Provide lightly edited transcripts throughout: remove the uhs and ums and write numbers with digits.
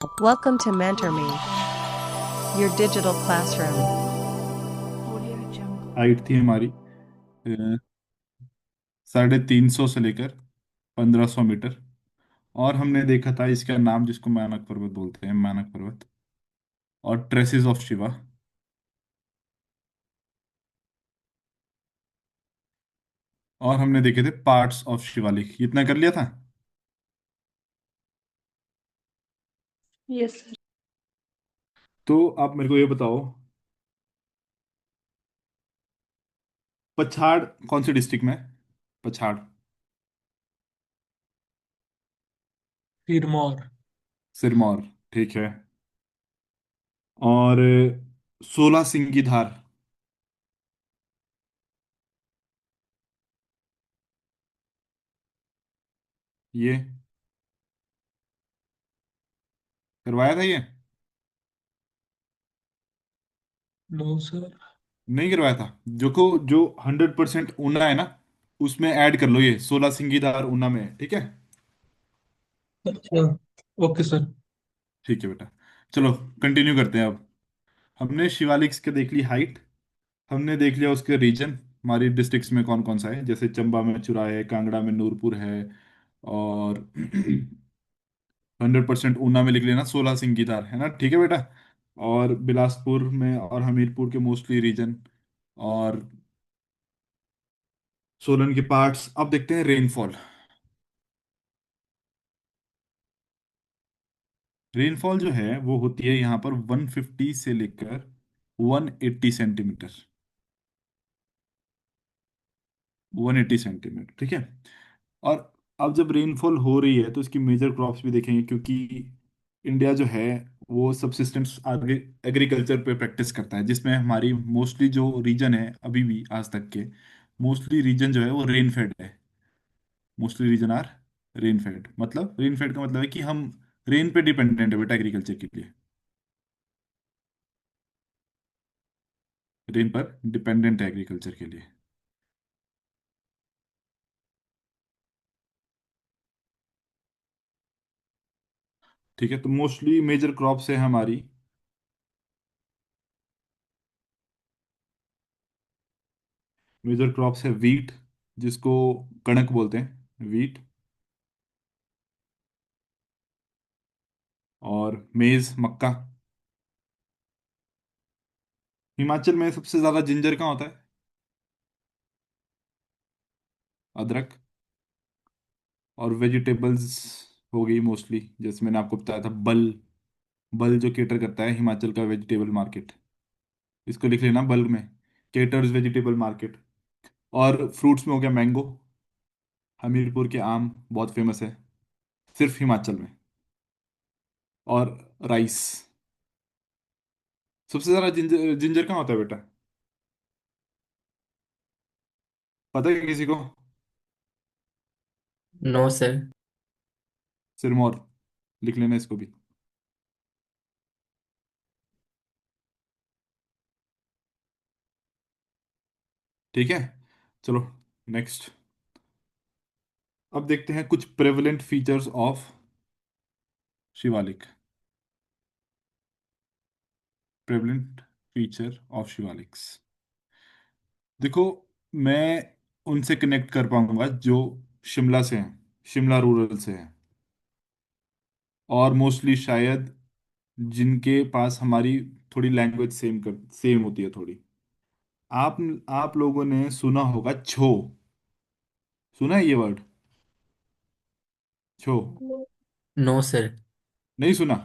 Welcome to MentorMe, your digital classroom. Height थी हमारी 350 से लेकर 1500 मीटर। और हमने देखा था इसका नाम जिसको मानक पर्वत बोलते हैं, मानक पर्वत और ट्रेसिस ऑफ शिवा। और हमने देखे थे पार्ट्स ऑफ शिवालिक। इतना कर लिया था। Yes sir. तो आप मेरे को ये बताओ, पछाड़ कौन सी डिस्ट्रिक्ट में है? पछाड़। सिरमौर। सिरमौर। ठीक है। और 16 सिंह की धार। ये करवाया था ये? No sir. नहीं करवाया था। जो 100% ऊना है ना, उसमें ऐड कर लो ये 16 सिंह की धार ऊना में है, ठीक है। अच्छा। Okay sir. ठीक है बेटा। चलो कंटिन्यू करते हैं अब। हमने शिवालिक्स के देख ली हाइट। हमने देख लिया उसके रीजन, हमारी डिस्ट्रिक्ट्स में कौन कौन सा है। जैसे चंबा में चुरा है, कांगड़ा में नूरपुर है, और 100% ऊना में लिख लेना 16 सिंह की धार है ना, ठीक है बेटा। और बिलासपुर में और हमीरपुर के मोस्टली रीजन, और सोलन के पार्ट्स। अब देखते हैं रेनफॉल। रेनफॉल जो है वो होती है यहाँ पर 150 से लेकर 180 सेंटीमीटर। 180 सेंटीमीटर, ठीक है। और अब जब रेनफॉल हो रही है तो इसकी मेजर क्रॉप्स भी देखेंगे, क्योंकि इंडिया जो है वो सबसिस्टेंस आगे एग्रीकल्चर पे प्रैक्टिस करता है, जिसमें हमारी मोस्टली जो रीजन है अभी भी आज तक के मोस्टली रीजन जो है वो रेन फेड है। Mostly reason are rain fed. मतलब रेन फेड का मतलब है कि हम रेन पे डिपेंडेंट है बेटा एग्रीकल्चर के लिए। रेन पर डिपेंडेंट है एग्रीकल्चर के लिए। ठीक है, तो मोस्टली मेजर क्रॉप्स है हमारी। मेजर क्रॉप्स है वीट, जिसको कणक बोलते हैं, वीट। और मेज, मक्का। हिमाचल में सबसे ज्यादा जिंजर कहाँ होता है? अदरक। और वेजिटेबल्स हो गई मोस्टली, जैसे मैंने आपको बताया था बल। बल जो केटर करता है हिमाचल का वेजिटेबल मार्केट, इसको लिख लेना बल में, केटर्स वेजिटेबल मार्केट। और फ्रूट्स में हो गया मैंगो। हमीरपुर के आम बहुत फेमस है, सिर्फ हिमाचल में। और राइस। सबसे ज्यादा जिंजर जिंजर कहाँ होता है बेटा? पता है किसी को? No sir. सिरमौर। लिख लेना इसको भी। ठीक है। चलो नेक्स्ट। अब देखते हैं कुछ prevalent features of Shivalik. Prevalent feature of Shivaliks. देखो, मैं उनसे कनेक्ट कर पाऊंगा जो शिमला से हैं, शिमला रूरल से हैं। और मोस्टली शायद जिनके पास हमारी थोड़ी लैंग्वेज सेम होती है थोड़ी। आप आप लोगों ने सुना होगा छो। सुना है ये वर्ड, छो? No sir. नहीं सुना?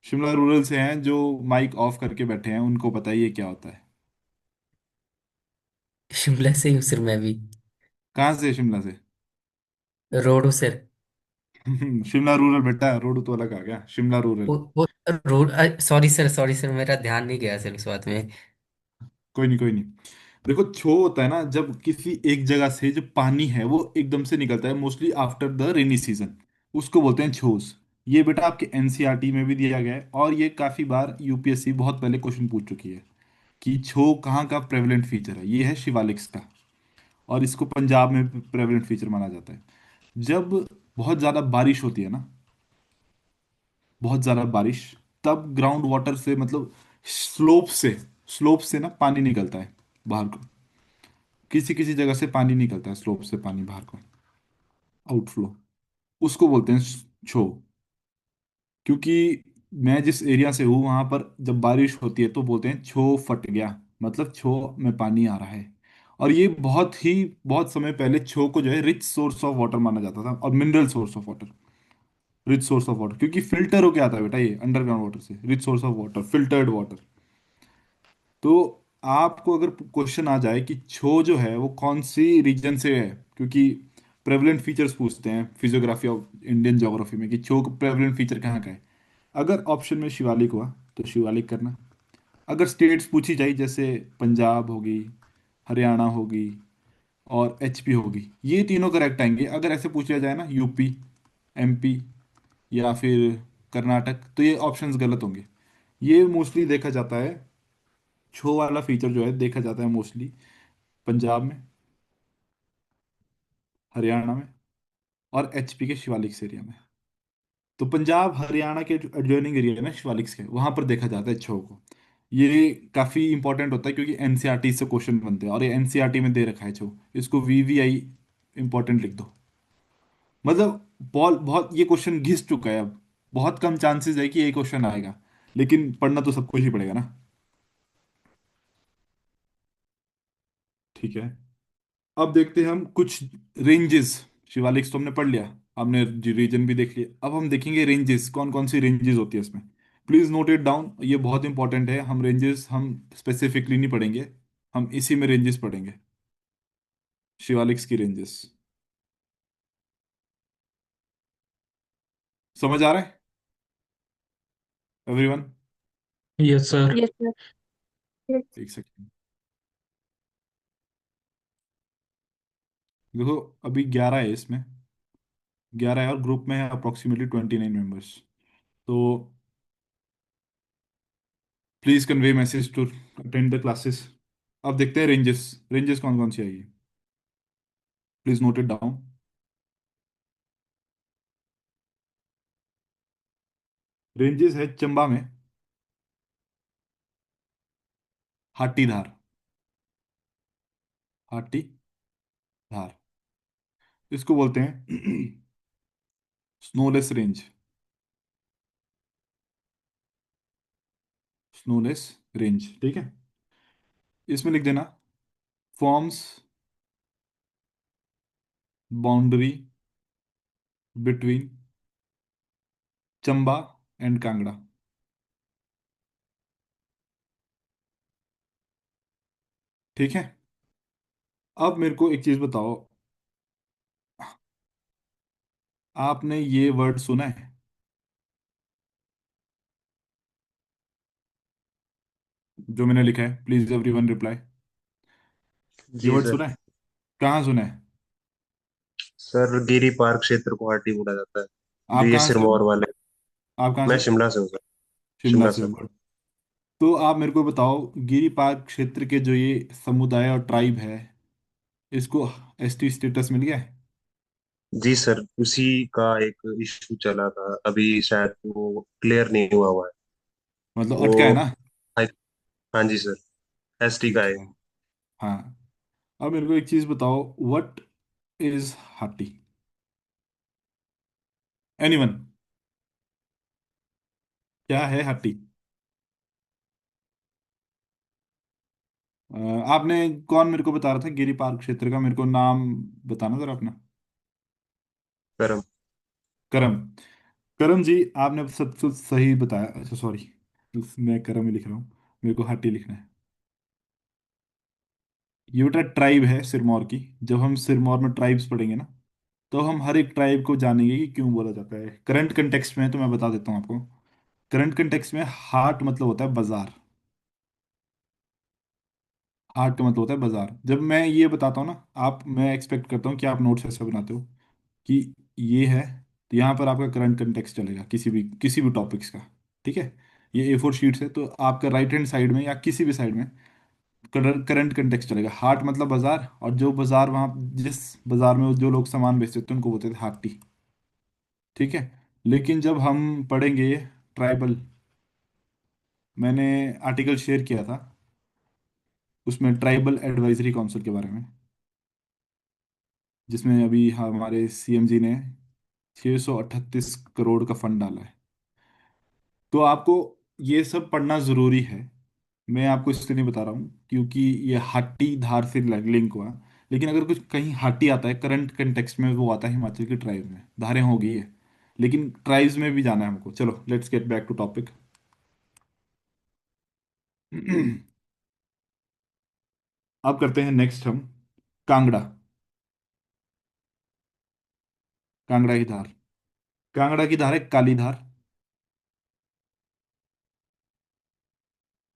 शिमला रूरल से हैं जो माइक ऑफ करके बैठे हैं, उनको पता है ये क्या होता है। शिमला से हूँ सर मैं भी। कहाँ से है शिमला से? रोडू सर। शिमला रूरल बेटा, रोड तो अलग आ गया, शिमला रूरल। वो road. Sorry sir, sorry sir, मेरा ध्यान नहीं गया सर उस बात में। कोई नहीं, कोई नहीं। देखो, छो होता है ना जब किसी एक जगह से जो पानी है वो एकदम से निकलता है, mostly after the rainy season, उसको बोलते हैं छोस। ये बेटा आपके एनसीईआरटी में भी दिया गया है, और ये काफी बार यूपीएससी बहुत पहले क्वेश्चन पूछ चुकी है कि छो कहाँ का प्रेवलेंट फीचर है। ये है शिवालिक्स का, और इसको पंजाब में प्रेवलेंट फीचर माना जाता है। जब बहुत ज्यादा बारिश होती है ना, बहुत ज़्यादा बारिश, तब ग्राउंड वाटर से मतलब स्लोप से स्लोप से ना पानी निकलता है बाहर को। किसी किसी जगह से पानी निकलता है, स्लोप से पानी बाहर को, आउटफ्लो, उसको बोलते हैं छो। क्योंकि मैं जिस एरिया से हूँ वहां पर जब बारिश होती है तो बोलते हैं छो फट गया, मतलब छो में पानी आ रहा है। और ये बहुत समय पहले छो को जो है रिच सोर्स ऑफ वाटर माना जाता था, और mineral source of water, rich source of water, क्योंकि फिल्टर होके आता है बेटा ये अंडरग्राउंड वाटर से, rich source of water, filtered water. तो आपको अगर क्वेश्चन आ जाए कि छो जो है वो कौन सी रीजन से है, क्योंकि प्रेवलेंट फीचर्स पूछते हैं फिजियोग्राफी ऑफ इंडियन ज्योग्राफी में कि छो का प्रेवलेंट फीचर कहाँ का है। अगर ऑप्शन में शिवालिक हुआ तो शिवालिक करना। अगर स्टेट्स पूछी जाए जैसे पंजाब होगी, हरियाणा होगी और एचपी होगी, ये तीनों करेक्ट आएंगे। अगर ऐसे पूछ लिया जाए ना यूपी, एमपी या फिर कर्नाटक, तो ये ऑप्शंस गलत होंगे। ये मोस्टली देखा जाता है, छो वाला फीचर जो है देखा जाता है मोस्टली पंजाब में, हरियाणा में और एचपी के शिवालिक एरिया में। तो पंजाब हरियाणा के एडजॉइनिंग एरिया है ना शिवालिक्स के, वहां पर देखा जाता है छो को। ये काफी इंपॉर्टेंट होता है क्योंकि एनसीईआरटी से क्वेश्चन बनते हैं, और ये एनसीईआरटी में दे रखा है छो, इसको वीवीआई इंपॉर्टेंट लिख दो। मतलब बहुत बहुत ये क्वेश्चन घिस चुका है अब, बहुत कम चांसेस है कि ये क्वेश्चन आएगा, लेकिन पढ़ना तो सबको ही पड़ेगा ना। ठीक है, अब देखते हैं हम कुछ रेंजेस। शिवालिक्स तो हमने पढ़ लिया, हमने रीजन भी देख लिया, अब हम देखेंगे रेंजेस, कौन कौन सी रेंजेस होती है इसमें। प्लीज नोट इट डाउन, ये बहुत इंपॉर्टेंट है। हम रेंजेस हम स्पेसिफिकली नहीं पढ़ेंगे, हम इसी में रेंजेस पढ़ेंगे, शिवालिक्स की रेंजेस। समझ आ रहा है everyone? Yes sir. Yes, sir. Yes. एक सेकेंड, देखो अभी 11 है इसमें, 11 है और ग्रुप में है अप्रोक्सीमेटली 29 मेंबर्स। तो please convey message to attend the classes. अब देखते हैं रेंजेस, रेंजेस कौन कौन सी आएगी, please note it down. Ranges है चंबा में हाटीधार, हाटीधार, इसको बोलते हैं स्नोलेस रेंज, स्नोलेस रेंज, ठीक है। इसमें लिख देना forms boundary between Chamba and Kangra. ठीक है, अब मेरे को एक चीज बताओ, आपने ये वर्ड सुना है, जो मैंने लिखा है? Please everyone reply. ये जी वर्ड सर। सुना है? कहाँ सुना है? सर गिरी पार्क क्षेत्र को हाटी बोला जाता है, जो आप ये कहाँ से हो? सिरमौर वाले। आप कहाँ से मैं हो? शिमला से हूँ सर। शिमला शिमला से से। हो? तो आप मेरे को बताओ, गिरी पार्क क्षेत्र के जो ये समुदाय और ट्राइब है, इसको एसटी स्टेटस मिल गया है? जी सर, उसी का एक इशू चला था अभी, शायद वो क्लियर नहीं हुआ है। मतलब वो अटका है ना? हाँ जी सर, एसटी का ठीक है। है, हाँ। अब मेरे को एक चीज बताओ, व्हाट इज हाटी? एनीवन? क्या है हाटी? आपने, कौन मेरे को बता रहा था गिरी पार्क क्षेत्र का? मेरे को नाम बताना जरा अपना। करम। करम, करम जी, आपने सब कुछ सही बताया। अच्छा सॉरी, मैं करम ही लिख रहा हूँ, मेरे को हाटी लिखना है। ये बेटा ट्राइब है सिरमौर की। जब हम सिरमौर में ट्राइब्स पढ़ेंगे ना, तो हम हर एक ट्राइब को जानेंगे कि क्यों बोला जाता है। करंट कंटेक्स्ट में है तो मैं बता देता हूँ आपको। करंट कंटेक्स्ट में हाट मतलब होता है बाजार, हाट का मतलब होता है बाजार। जब मैं ये बताता हूँ ना, आप, मैं एक्सपेक्ट करता हूँ कि आप नोट्स ऐसे बनाते हो कि ये है, तो यहाँ पर आपका करंट कंटेक्स्ट चलेगा किसी भी टॉपिक्स का। ठीक है, ये A4 शीट्स है तो आपका राइट हैंड साइड में या किसी भी साइड में करंट कंटेक्स्ट चलेगा। हाट मतलब बाजार, और जो बाजार वहाँ, जिस बाजार में जो लोग सामान बेचते थे उनको बोलते थे हाटी। ठीक है, लेकिन जब हम पढ़ेंगे ट्राइबल, मैंने आर्टिकल शेयर किया था उसमें ट्राइबल एडवाइजरी काउंसिल के बारे में, जिसमें अभी हमारे सीएम जी ने 638 करोड़ का फंड डाला है। तो आपको ये सब पढ़ना ज़रूरी है। मैं आपको इसलिए नहीं बता रहा हूँ क्योंकि ये हाटी धार से लिंक हुआ, लेकिन अगर कुछ कहीं हाटी आता है करंट कंटेक्स्ट में, वो आता है हिमाचल की ट्राइब में, धारें हो गई है, लेकिन ट्राइब्स में भी जाना है हमको। चलो let's get back to topic. अब करते हैं नेक्स्ट हम कांगड़ा। कांगड़ा की धार, कांगड़ा की धार है काली धार।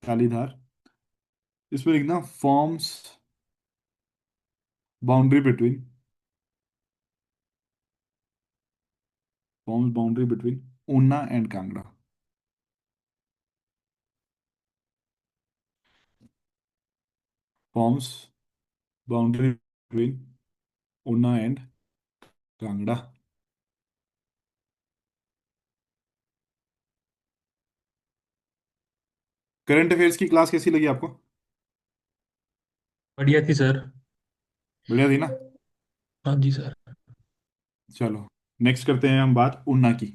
काली धार, इसमें लिखना forms boundary between, forms boundary between Una and Kangra. Forms boundary between Una and Kangra. Current affairs की क्लास कैसी लगी आपको? बढ़िया थी सर। बढ़िया थी ना? हाँ जी सर। चलो नेक्स्ट करते हैं हम बात ऊना की।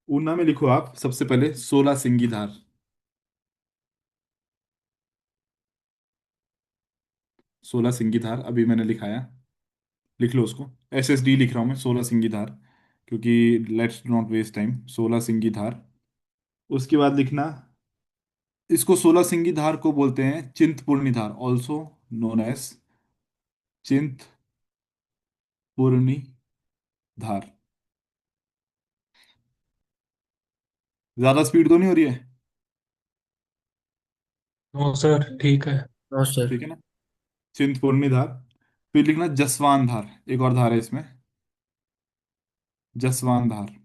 ऊना में लिखो आप सबसे पहले 16 सिंगी धार। 16 सिंगी धार अभी मैंने लिखाया, लिख लो उसको। एसएसडी लिख रहा हूँ मैं, 16 सिंगी धार, क्योंकि लेट्स नॉट वेस्ट टाइम। 16 सिंगी धार, उसके बाद लिखना, इसको 16 सिंगी धार को बोलते हैं चिंतपूर्णी धार, ऑल्सो नोन एज चिंतपूर्णी धार। ज्यादा स्पीड तो नहीं हो रही है? नो सर ठीक है। No sir. ठीक है ना? चिंतपूर्णी धार। फिर लिखना जसवान धार, एक और धार है इसमें, जसवान धार।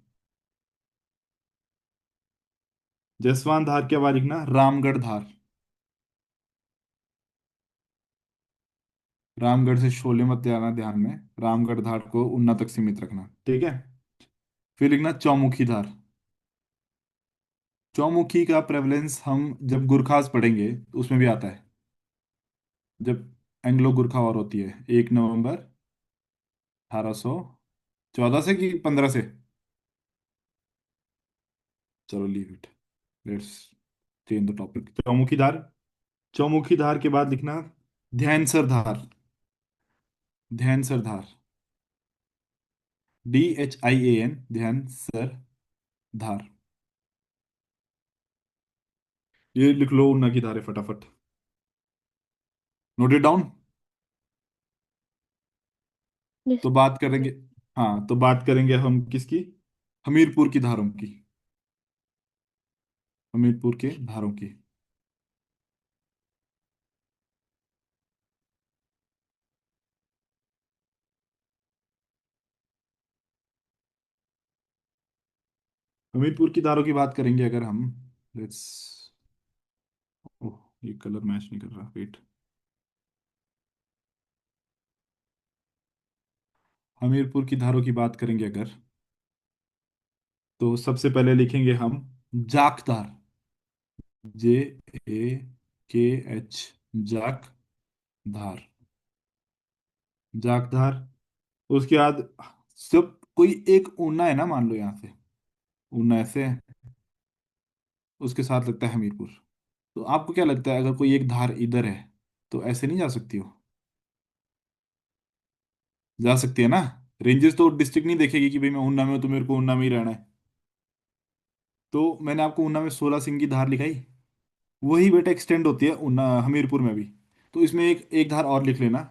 जसवान धार के बाद लिखना रामगढ़ धार। रामगढ़ से शोले मत आना ध्यान में, रामगढ़ धार को ऊना तक सीमित रखना, ठीक है? फिर लिखना चौमुखी धार। चौमुखी का प्रेवलेंस हम जब गुरखास पढ़ेंगे तो उसमें भी आता है, जब एंग्लो गुरखा वॉर होती है 1 नवंबर 1814 से कि 15 से। चलो leave it, let's change the topic. चौमुखी धार। चौमुखी धार के बाद लिखना ध्यानसर धार। ध्यानसर धार, DHIAN, ध्यान सर धार। ये लिख लो ऊना की धार है फटाफट, नोट इट डाउन। यस। तो बात करेंगे, हाँ तो बात करेंगे हम किसकी? हमीरपुर की धारों की। हमीरपुर के धारों की। हमीरपुर की धारों की बात करेंगे अगर हम, लेट्स, ओह ये कलर मैच नहीं कर रहा, वेट। हमीरपुर की धारों की बात करेंगे अगर, तो सबसे पहले लिखेंगे हम जाखधार, JAKH, जाख धार। जाखधार। उसके बाद सब कोई एक ऊना है ना, मान लो यहाँ से ऊना ऐसे है, उसके साथ लगता है हमीरपुर। तो आपको क्या लगता है अगर कोई एक धार इधर है तो ऐसे नहीं जा सकती हो? जा सकती है ना? रेंजेस तो डिस्ट्रिक्ट नहीं देखेगी कि भाई मैं ऊना में हूं तो मेरे को ऊना में ही रहना है। तो मैंने आपको ऊना में 16 सिंह की धार लिखाई, वही बेटा एक्सटेंड होती है ऊना हमीरपुर में भी। तो इसमें एक एक धार और लिख लेना,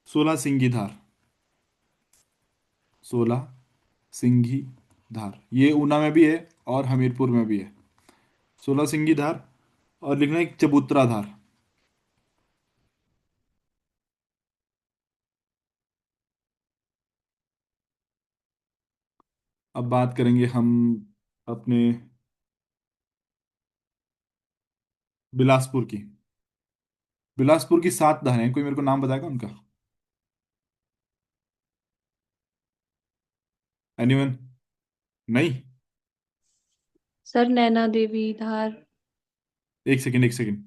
16 सिंगी धार। 16 सिंगी धार, ये ऊना में भी है और हमीरपुर में भी है। 16 सिंगी धार। और लिखना एक चबूतरा धार। अब बात करेंगे हम अपने बिलासपुर की। बिलासपुर की 7 धारें हैं, कोई मेरे को नाम बताएगा उनका? एनीवन? नहीं? सर नैना देवी धार। एक सेकंड, एक सेकंड।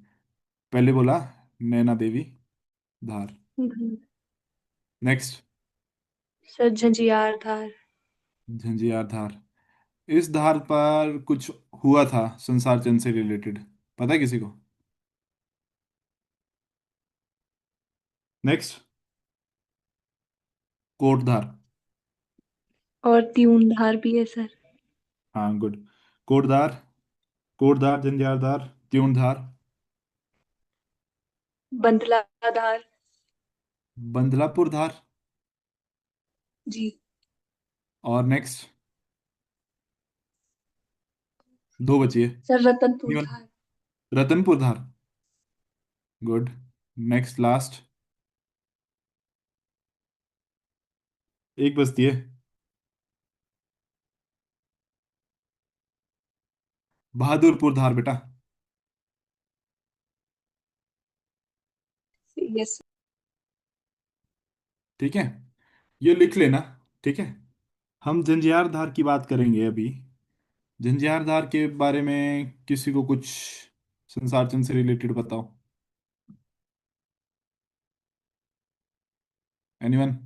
पहले बोला नैना देवी धार। नेक्स्ट। सर झंझियार धार। झंझियार धार। इस धार पर कुछ हुआ था संसार चंद से रिलेटेड, पता है किसी को? नेक्स्ट। कोट धार। और त्यून धार भी है सर। हाँ, गुड। कोट धार, कोट धार, झंझार धार, त्यून धार। बंदला धार। बंदलापुर धार। जी। और नेक्स्ट। दो बची है। Sir Ratanpur Anyone? धार। रतनपुर धार। गुड। Next, last. एक बचती है। बहादुरपुर धार बेटा। यस। ठीक है, ये लिख लेना। ठीक है, हम झंझार धार की बात करेंगे अभी। झंझार धार के बारे में किसी को कुछ संसार चंद से रिलेटेड बताओ। एनीवन?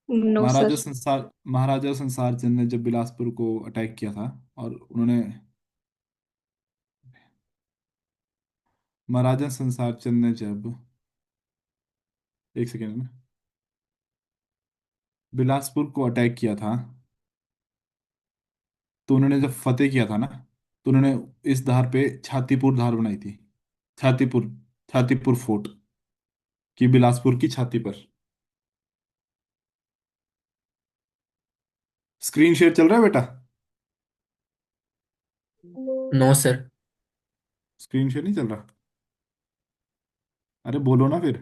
नो महाराजा सर। संसार महाराजा संसार चंद ने जब बिलासपुर को अटैक किया था, और उन्होंने, महाराजा संसार चंद ने जब, एक सेकेंड में, बिलासपुर को अटैक किया था, तो उन्होंने जब फतेह किया था ना, तो उन्होंने इस धार पे छातीपुर धार बनाई थी। छातीपुर, छातीपुर फोर्ट, की बिलासपुर की छाती पर। स्क्रीन शेयर चल रहा है बेटा? No sir. स्क्रीन शेयर नहीं चल रहा? अरे बोलो ना फिर।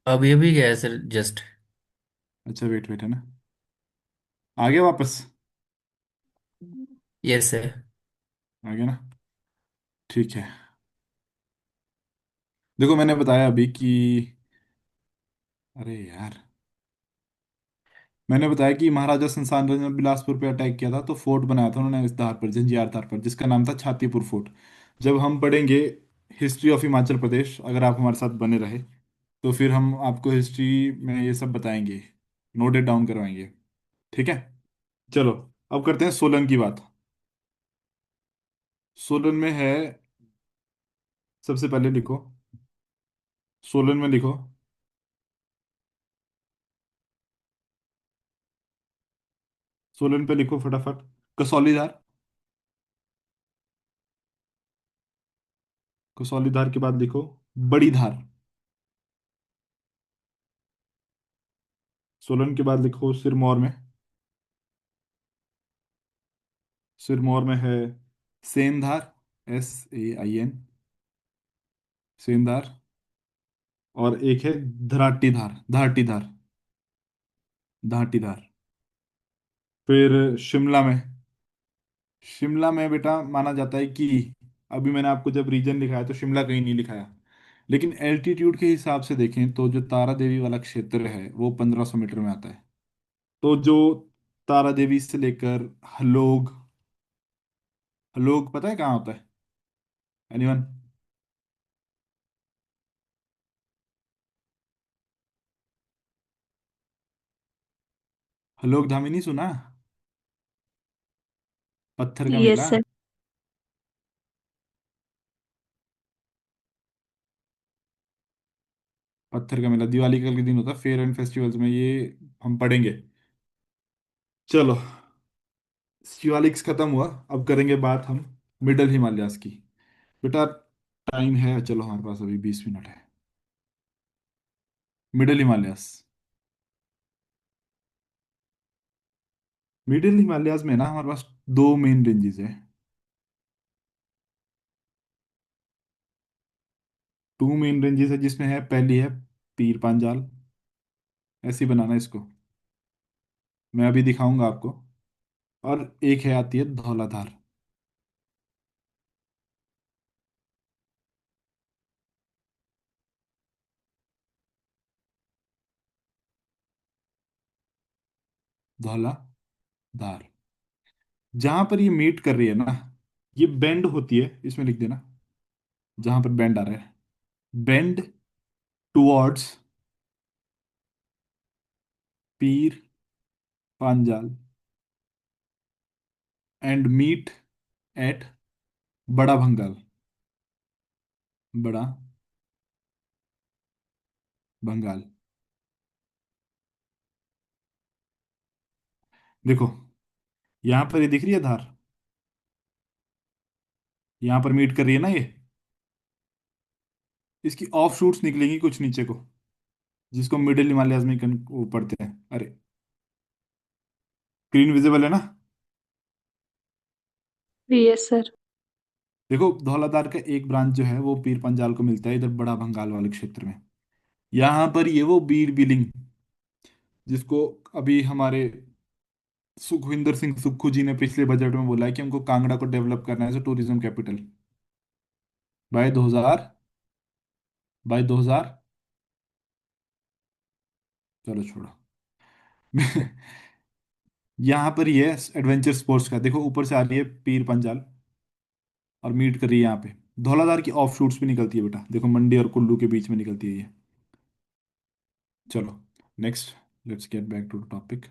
अभी अभी गया है सर, जस्ट। अच्छा, वेट वेट, है ना? आ गया वापस? Yes sir. आ गया ना? ठीक है। देखो, मैंने बताया अभी कि, अरे यार, मैंने बताया कि महाराजा संस्थान ने बिलासपुर पे अटैक किया था, तो फोर्ट बनाया था उन्होंने इस धार पर, जंजियार धार पर, जिसका नाम था छातीपुर फोर्ट। जब हम पढ़ेंगे हिस्ट्री ऑफ हिमाचल प्रदेश, अगर आप हमारे साथ बने रहे, तो फिर हम आपको हिस्ट्री में ये सब बताएंगे, नोटेड डाउन करवाएंगे। ठीक है, चलो अब करते हैं सोलन की बात। सोलन में है, सबसे पहले लिखो, सोलन में लिखो, सोलन पे लिखो फटाफट, कसौली धार। कसौली धार के बाद लिखो बड़ी धार। सोलन के बाद लिखो सिरमौर में, सिरमौर में है सेंधार, SAIN, सेंधार। और एक है धराटी धार, धाटी धार, धाटी धार। फिर शिमला में, शिमला में बेटा माना जाता है कि, अभी मैंने आपको जब रीजन लिखाया तो शिमला कहीं नहीं लिखाया, लेकिन एल्टीट्यूड के हिसाब से देखें तो जो तारा देवी वाला क्षेत्र है वो 1500 मीटर में आता है। तो जो तारा देवी से लेकर हलोग, हलोग पता है कहाँ होता है? एनीवन? हलोग धामी नहीं सुना? पत्थर का यस मेला। सर। पत्थर का मेला दिवाली का के दिन होता है, फेयर एंड फेस्टिवल्स में ये हम पढ़ेंगे। चलो, शिवालिक्स खत्म हुआ, अब करेंगे बात हम मिडल हिमालयाज की। बेटा टाइम है, चलो हमारे पास अभी 20 मिनट है। मिडल हिमालयाज, मिडिल हिमालयाज में ना हमारे पास दो मेन रेंजेस है। टू मेन रेंजेस है, जिसमें है, पहली है पीर पांजाल, ऐसे ही बनाना इसको, मैं अभी दिखाऊंगा आपको। और एक है, आती है धौलाधार। धौला धार। जहां पर ये मीट कर रही है ना, ये बेंड होती है, इसमें लिख देना जहां पर बेंड आ रहा है, bend towards Pir Panjal and meet at बड़ा भंगाल। बड़ा भंगाल। देखो यहां पर ये दिख रही है धार, यहां पर मीट कर रही है ना ये, इसकी ऑफ शूट्स निकलेंगी कुछ नीचे को, जिसको मिडिल हिमालयाज में वो पढ़ते हैं। अरे स्क्रीन विजिबल है ना? Yes sir. देखो धौलाधार का एक ब्रांच जो है वो पीर पंजाल को मिलता है इधर बड़ा भंगाल वाले क्षेत्र में। यहाँ पर ये वो बीड़ बिलिंग, जिसको अभी हमारे सुखविंदर सिंह सुक्खू जी ने पिछले बजट में बोला है कि हमको कांगड़ा को डेवलप करना है as tourism capital by 2000, by 2000। चलो छोड़ो। यहाँ पर ये एडवेंचर स्पोर्ट्स का देखो, ऊपर से आ रही है पीर पंजाल और मीट कर रही है यहाँ पे। धौलाधार की ऑफ शूट्स भी निकलती है बेटा, देखो मंडी और कुल्लू के बीच में निकलती है ये। चलो next, let's get back to topic.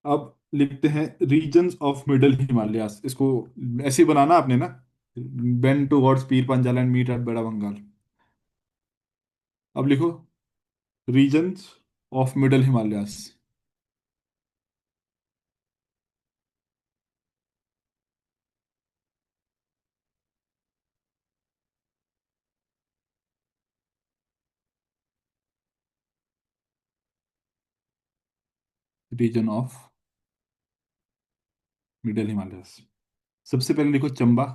अब लिखते हैं रीजन्स ऑफ मिडल हिमालयास, इसको ऐसे ही बनाना आपने ना, bend towards Pir Panjal and meet at बड़ा बंगाल। अब लिखो regions of middle Himalayas. Region of middle Himalayas, सबसे पहले लिखो चंबा।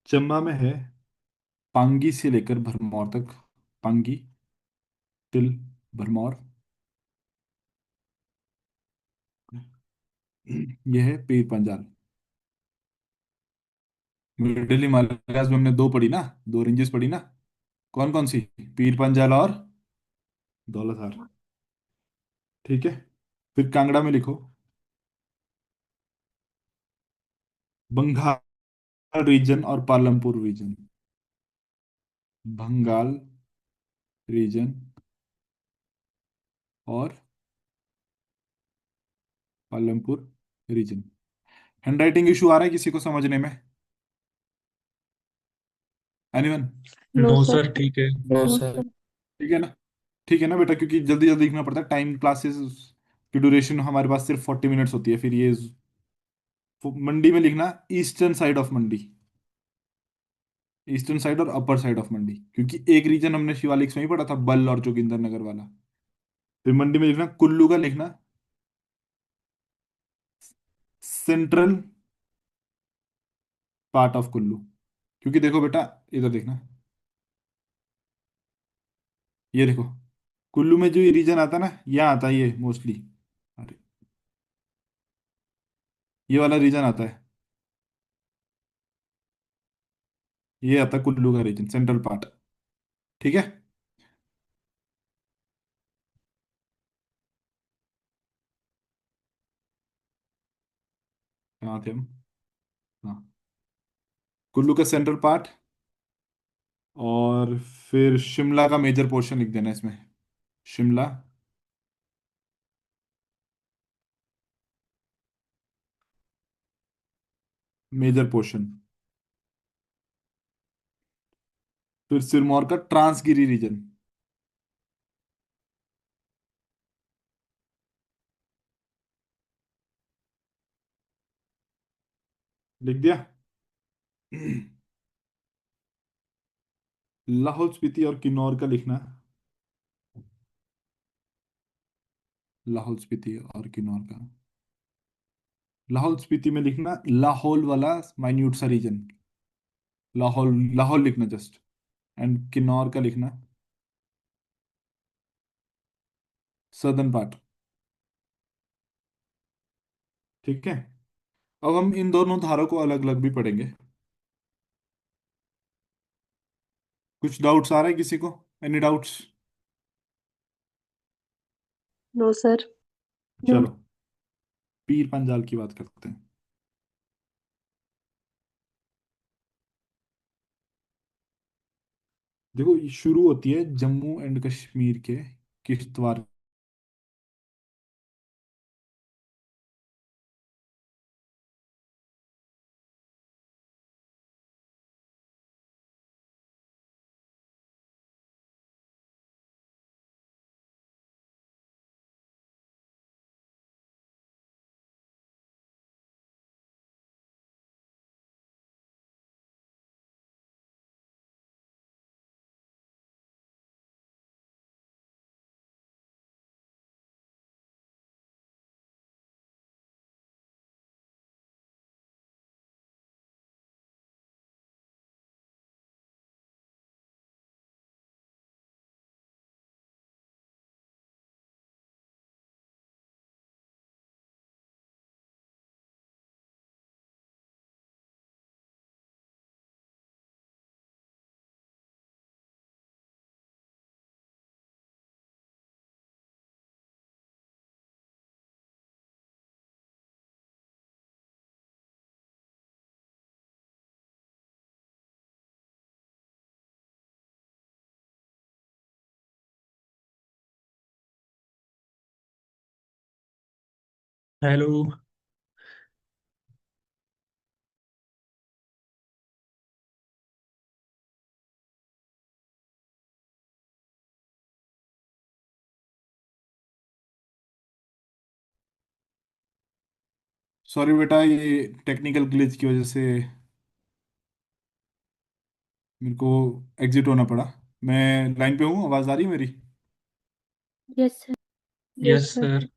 चंबा में है पांगी से लेकर भरमौर तक, पांगी टिल भरमौर। यह है पीर पंजाल। मिडिल हिमालयास में हमने दो पढ़ी ना, दो रेंजेस पढ़ी ना, कौन कौन सी? पीर पंजाल और दौलतधार। ठीक है, फिर कांगड़ा में लिखो बंगाल रीजन और पालमपुर रीजन। बंगाल रीजन और पालमपुर रीजन। हैंडराइटिंग इशू आ रहा है किसी को समझने में? Anyone? No no sir. Sir, ठीक है। No no sir. सर। ठीक है ना? ठीक है ना बेटा, क्योंकि जल्दी जल्दी लिखना पड़ता है, टाइम क्लासेस की ड्यूरेशन हमारे पास सिर्फ 40 मिनट्स होती है। फिर ये मंडी में लिखना eastern side of Mandi, eastern side और अपर साइड ऑफ मंडी, क्योंकि एक रीजन हमने शिवालिक में ही पढ़ा था, बल और जोगिंदर नगर वाला। फिर मंडी में लिखना कुल्लू का लिखना सेंट्रल पार्ट ऑफ कुल्लू, क्योंकि देखो बेटा इधर देखना, ये देखो कुल्लू में जो ये रीजन आता है ना, यहाँ आता है ये मोस्टली, अरे ये वाला रीजन आता है, ये आता है कुल्लू का रीजन, सेंट्रल पार्ट। ठीक है। कहाँ थे हम? हाँ, कुल्लू का सेंट्रल पार्ट, और फिर शिमला का मेजर पोर्शन लिख देना इसमें, शिमला मेजर पोर्शन। फिर सिरमौर का ट्रांसगिरी रीजन लिख दिया। लाहौल स्पीति और किन्नौर का लिखना, लाहौल स्पीति और किन्नौर का, लाहौल स्पीति में लिखना लाहौल वाला माइन्यूट सा रीजन, लाहौल लाहौल लिखना जस्ट, एंड किन्नौर का लिखना सदर्न पार्ट। ठीक है। अब हम इन दोनों धारों को अलग अलग भी पढ़ेंगे। कुछ डाउट्स आ रहा है किसी को? Any doubts? No sir. चलो पीर पंजाल की बात करते हैं। देखो ये शुरू होती है जम्मू एंड कश्मीर के किश्तवाड़। हेलो। सॉरी बेटा, ये टेक्निकल ग्लिच की वजह से मेरे को एग्जिट होना पड़ा। मैं लाइन पे हूँ, आवाज आ रही है मेरी? Yes sir. Yes yes sir. Sir.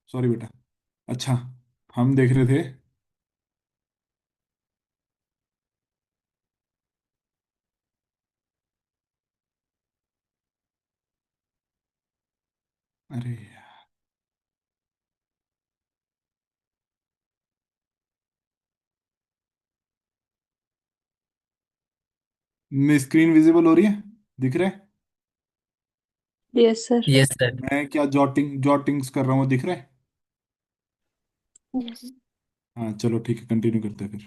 Sorry बेटा। अच्छा, हम देख रहे थे। अरे यार, मेरी स्क्रीन विजिबल हो रही है? दिख रहा है? Yes sir. Yes sir. मैं क्या जॉटिंग्स कर रहा हूँ, दिख रहा है? यस। हाँ चलो ठीक है, कंटिन्यू करते हैं फिर।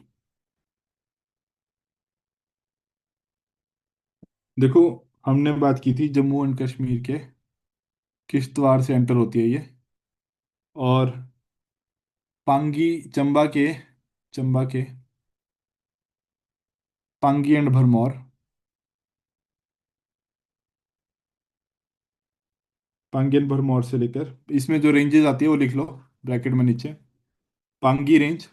देखो, हमने बात की थी जम्मू एंड कश्मीर के किश्तवाड़ से एंटर होती है ये। और पांगी, चंबा के पांगी एंड भरमौर। पांगी एंड भरमौर से लेकर इसमें जो रेंजेस आती है वो लिख लो ब्रैकेट में नीचे। पांगी रेंज,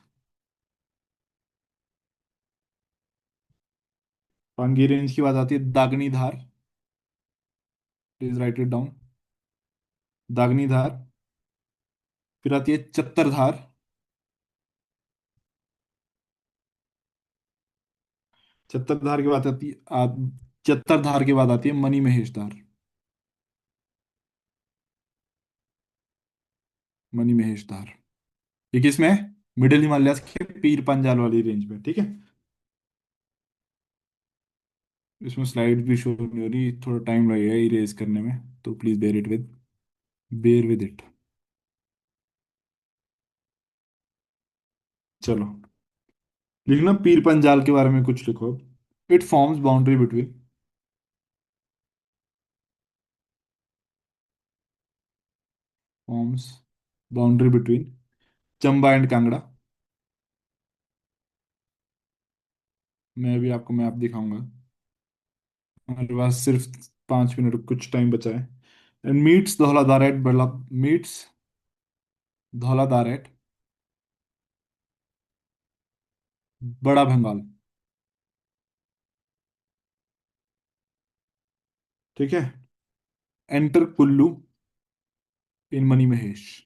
पांगी रेंज की बात आती है Dagni Dhar. Please write it down. Dagni Dhar. फिर आती है चत्तर धार। चत्तर धार के बाद आती चत्तर धार के बाद आती है मनी महेश धार। मनी महेश धार। ये किसमें है? मिडिल हिमालयस के पीर पंजाल वाली रेंज में, ठीक है। इसमें स्लाइड भी शो नहीं हो रही, थोड़ा टाइम लगेगा इरेज करने में, तो प्लीज बेयर विद इट। चलो लिखना पीर पंजाल के बारे में कुछ लिखो। It forms boundary between, forms boundary between Chamba and Kangra. मैं भी आपको मैप दिखाऊंगा। हमारे पास सिर्फ 5 मिनट कुछ टाइम बचा है। एंड मीट्स धौलाधार एट बड़ा, मीट्स धौलाधार एट बड़ा भंगाल। ठीक है। Enter Kullu in money Mahesh.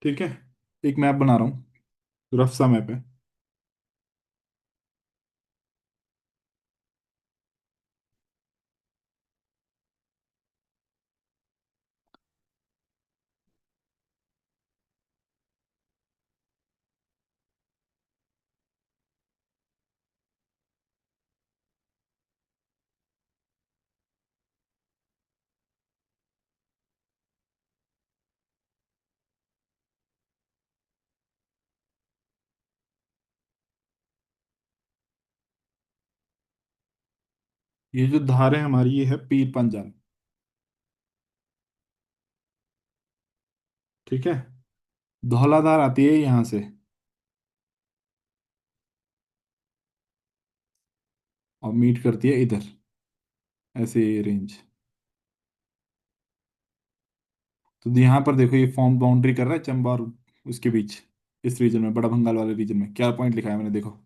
ठीक है, एक मैप बना रहा हूँ, रफ सा मैप है। ये जो धार है हमारी, ये है पीर पंजाल। ठीक है। धौलाधार आती है यहाँ से और मीट करती है इधर, ऐसे रेंज। तो यहाँ पर देखो, ये फॉर्म बाउंड्री कर रहा है चंबा और उसके बीच, इस रीजन में, बड़ा भंगाल वाले रीजन में। क्या पॉइंट लिखा है मैंने, देखो।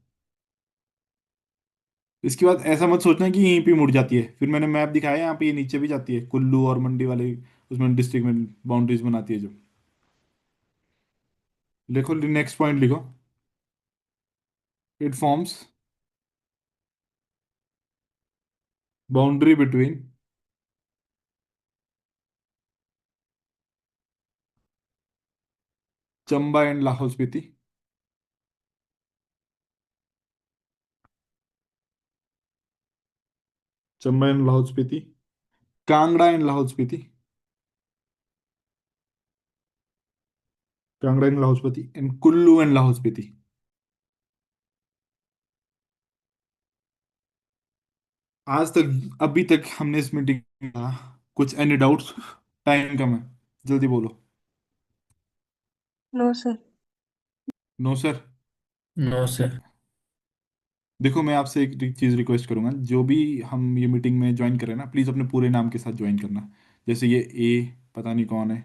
इसके बाद ऐसा मत सोचना कि यहीं पे मुड़ जाती है, फिर मैंने मैप दिखाया, यहाँ पे ये नीचे भी जाती है, कुल्लू और मंडी वाले उसमें डिस्ट्रिक्ट में बाउंड्रीज बनाती है जो। देखो, नेक्स्ट पॉइंट लिखो। It forms boundary between Chamba and Lahaul Spiti. Chamba and Lahaul Spiti, Kangra and Lahaul Spiti, Kangra and Lahaul Spiti, and Kullu and Lahaul Spiti. आज तक, अभी तक हमने इस मीटिंग में कुछ एनी डाउट्स? टाइम कम है, जल्दी बोलो। No sir. No sir. No sir. देखो, मैं आपसे एक चीज़ रिक्वेस्ट करूंगा, जो भी हम ये मीटिंग में ज्वाइन करें ना, प्लीज़ अपने पूरे नाम के साथ ज्वाइन करना। जैसे ये ए पता नहीं कौन है,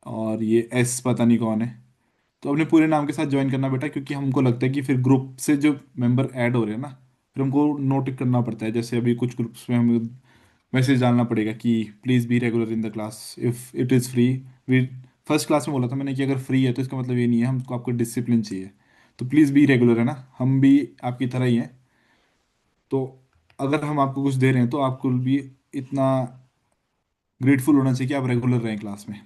और ये एस पता नहीं कौन है। तो अपने पूरे नाम के साथ ज्वाइन करना बेटा, क्योंकि हमको लगता है कि फिर ग्रुप से जो मेंबर ऐड हो रहे हैं ना, फिर हमको नोट करना पड़ता है। जैसे अभी कुछ ग्रुप्स में हमें मैसेज डालना पड़ेगा कि please be regular in the class if it is free. We first class में बोला था मैंने कि अगर फ्री है तो इसका मतलब ये नहीं है, हमको आपको डिसिप्लिन चाहिए। तो प्लीज़ बी रेगुलर, है ना, हम भी आपकी तरह ही हैं। तो अगर हम आपको कुछ दे रहे हैं तो आपको भी इतना ग्रेटफुल होना चाहिए कि आप रेगुलर रहें क्लास में।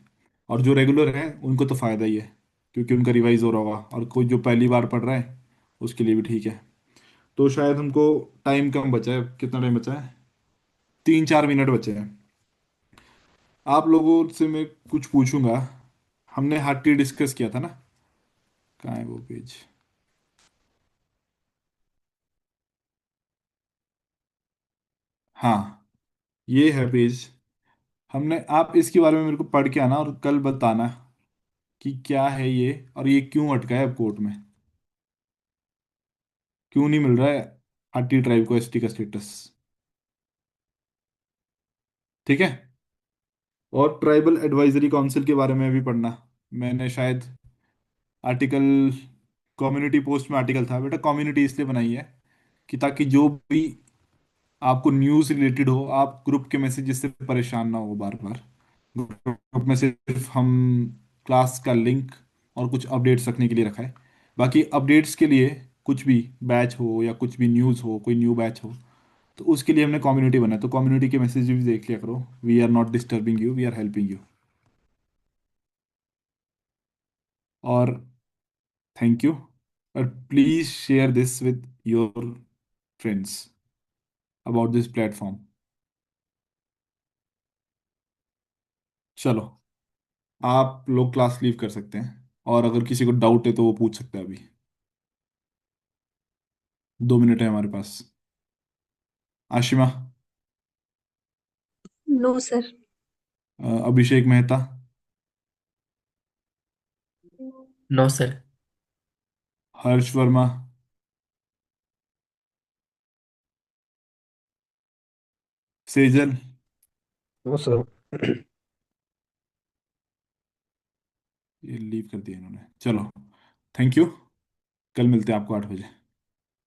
और जो रेगुलर हैं उनको तो फ़ायदा ही है, क्योंकि उनका रिवाइज हो रहा होगा, और कोई जो पहली बार पढ़ रहा है उसके लिए भी ठीक है। तो शायद हमको टाइम कम बचा है। कितना टाइम बचा है? 3-4 मिनट बचे हैं। आप लोगों से मैं कुछ पूछूंगा। हमने हार्टी डिस्कस किया था ना, कहाँ है वो पेज? हाँ, ये है पेज। हमने, आप इसके बारे में मेरे को पढ़ के आना और कल बताना कि क्या है ये, और ये क्यों अटका है अब कोर्ट में, क्यों नहीं मिल रहा है हाटी ट्राइब को एसटी का स्टेटस। ठीक है। और ट्राइबल एडवाइजरी काउंसिल के बारे में भी पढ़ना। मैंने शायद आर्टिकल, कम्युनिटी पोस्ट में आर्टिकल था बेटा, कम्युनिटी इसलिए बनाई है कि ताकि जो भी आपको न्यूज़ रिलेटेड हो, आप ग्रुप के मैसेजेस से परेशान ना हो बार बार। ग्रुप में सिर्फ हम क्लास का लिंक और कुछ अपडेट्स रखने के लिए रखा है। बाकी अपडेट्स के लिए कुछ भी बैच हो या कुछ भी न्यूज़ हो, कोई न्यू बैच हो, तो उसके लिए हमने कम्युनिटी बनाया। तो कम्युनिटी के मैसेज भी देख लिया करो। We are not disturbing you, we are helping you. और थैंक यू। और please share this with your friends about this platform. चलो, आप लोग क्लास लीव कर सकते हैं, और अगर किसी को डाउट है तो वो पूछ सकते हैं अभी। 2 मिनट है हमारे पास। Ashima. No sir. Abhishek Mehta. No sir. Harsh Verma. Sejal. No sir. ये लीव कर दिया इन्होंने, चलो। Thank you. कल मिलते हैं आपको 8 बजे।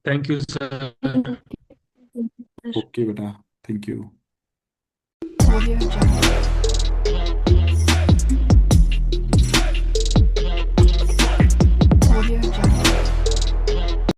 Thank you sir. ओके बेटा। Thank you. सर।